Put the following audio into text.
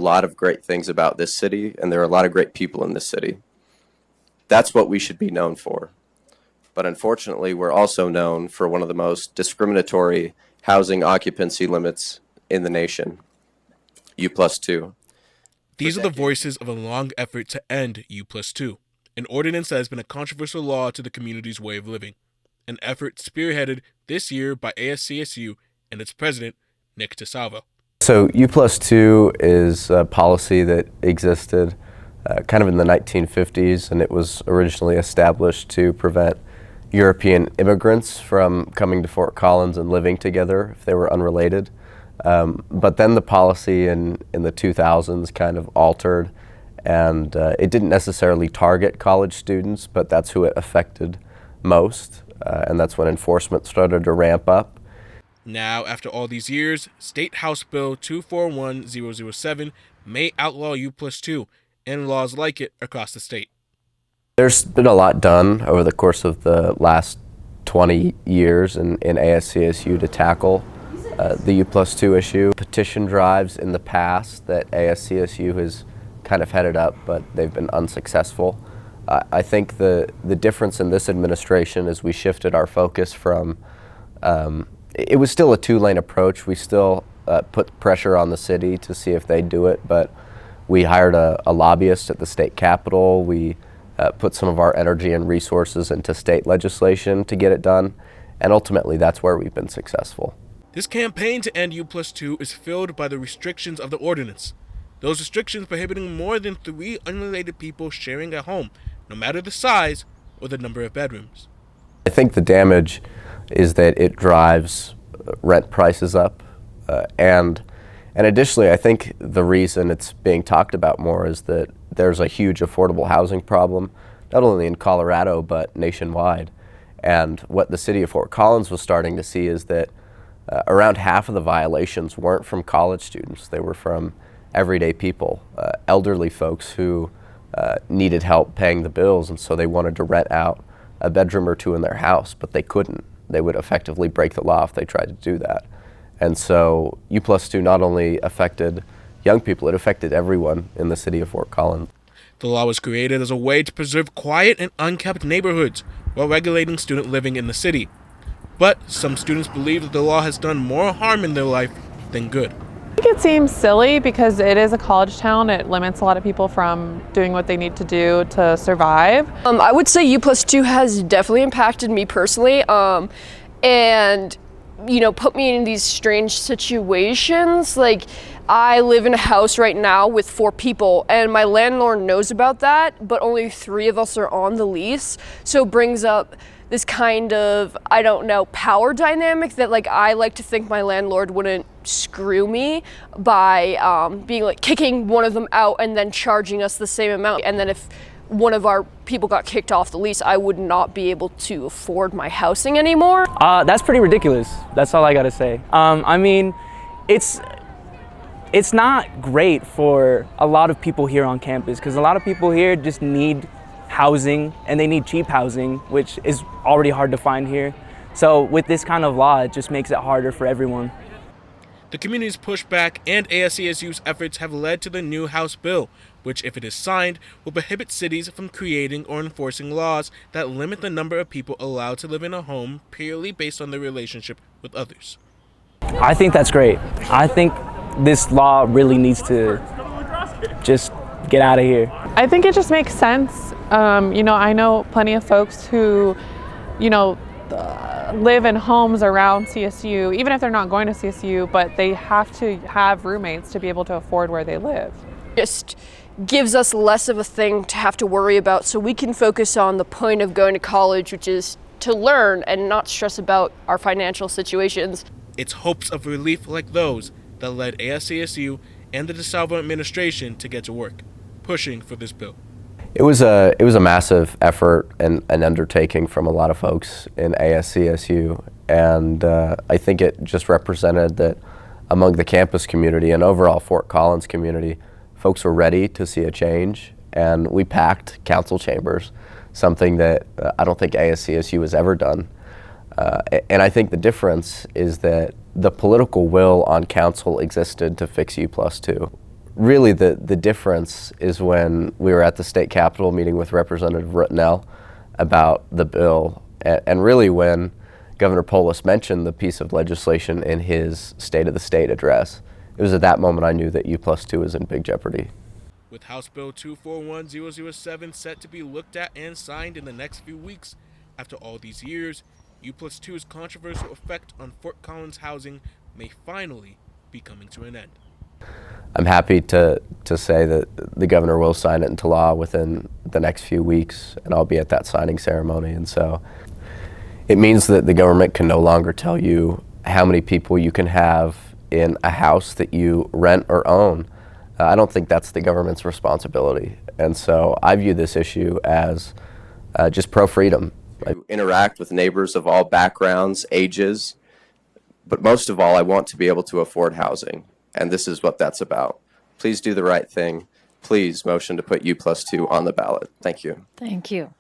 lot of great things about this city, and there are a lot of great people in this city. That's what we should be known for. But unfortunately, we're also known for one of the most discriminatory housing occupancy limits in the nation, U+2. These are the voices of a long effort to end U+2, an ordinance that has been a controversial law to the community's way of living, an effort spearheaded this year by ASCSU and its president, Nick DeSalvo. So U+2 is a policy that existed kind of in the 1950s, and it was originally established to prevent European immigrants from coming to Fort Collins and living together if they were unrelated. But then the policy in the 2000s kind of altered, and it didn't necessarily target college students, but that's who it affected most, and that's when enforcement started to ramp up. Now, after all these years, State House Bill 241007 may outlaw U+2 and laws like it across the state. There's been a lot done over the course of the last 20 years in ASCSU to tackle the U+2 issue. Petition drives in the past that ASCSU has kind of headed up, but they've been unsuccessful. I think the difference in this administration is we shifted our focus from, it was still a two-lane approach. We still put pressure on the city to see if they'd do it, but we hired a lobbyist at the state capitol. We put some of our energy and resources into state legislation to get it done, and ultimately that's where we've been successful. This campaign to end U+2 is filled by the restrictions of the ordinance. Those restrictions prohibiting more than 3 unrelated people sharing a home, no matter the size or the number of bedrooms. I think the damage is that it drives rent prices up, and additionally, I think the reason it's being talked about more is that there's a huge affordable housing problem, not only in Colorado, but nationwide. And what the city of Fort Collins was starting to see is that around half of the violations weren't from college students. They were from everyday people, elderly folks who needed help paying the bills, and so they wanted to rent out a bedroom or two in their house, but they couldn't. They would effectively break the law if they tried to do that. And so U+2 not only affected young people, it affected everyone in the city of Fort Collins. The law was created as a way to preserve quiet and unkept neighborhoods while regulating student living in the city. But some students believe that the law has done more harm in their life than good. I think it seems silly because it is a college town. It limits a lot of people from doing what they need to do to survive. I would say U+2 has definitely impacted me personally, and put me in these strange situations. Like, I live in a house right now with 4 people, and my landlord knows about that, but only 3 of us are on the lease. So it brings up this kind of, power dynamic that, I like to think my landlord wouldn't screw me by kicking one of them out and then charging us the same amount. And then if one of our people got kicked off the lease, I would not be able to afford my housing anymore. That's pretty ridiculous. That's all I gotta say. It's not great for a lot of people here on campus, because a lot of people here just need housing, and they need cheap housing, which is already hard to find here. So with this kind of law, it just makes it harder for everyone. The community's pushback and ASCSU's efforts have led to the new House bill, which, if it is signed, will prohibit cities from creating or enforcing laws that limit the number of people allowed to live in a home purely based on their relationship with others. I think that's great. I think this law really needs to just get out of here. I think it just makes sense. I know plenty of folks who, live in homes around CSU, even if they're not going to CSU, but they have to have roommates to be able to afford where they live. Just gives us less of a thing to have to worry about, so we can focus on the point of going to college, which is to learn and not stress about our financial situations. It's hopes of relief like those that led ASCSU and the DeSalvo administration to get to work, pushing for this bill. It was a massive effort and an undertaking from a lot of folks in ASCSU, and I think it just represented that among the campus community and overall Fort Collins community, folks were ready to see a change, and we packed council chambers, something that I don't think ASCSU has ever done. And I think the difference is that the political will on council existed to fix U+2. really the difference is when we were at the state capitol meeting with Representative Rittenell about the bill, and really when Governor Polis mentioned the piece of legislation in his State of the State address. It was at that moment I knew that U+2 was in big jeopardy. With House Bill 241007 set to be looked at and signed in the next few weeks, after all these years, U+2's controversial effect on Fort Collins housing may finally be coming to an end. I'm happy to say that the governor will sign it into law within the next few weeks, and I'll be at that signing ceremony. And so it means that the government can no longer tell you how many people you can have in a house that you rent or own. I don't think that's the government's responsibility. And so I view this issue as just pro-freedom. I interact with neighbors of all backgrounds, ages, but most of all, I want to be able to afford housing. And this is what that's about. Please do the right thing. Please motion to put U+2 on the ballot. Thank you. Thank you.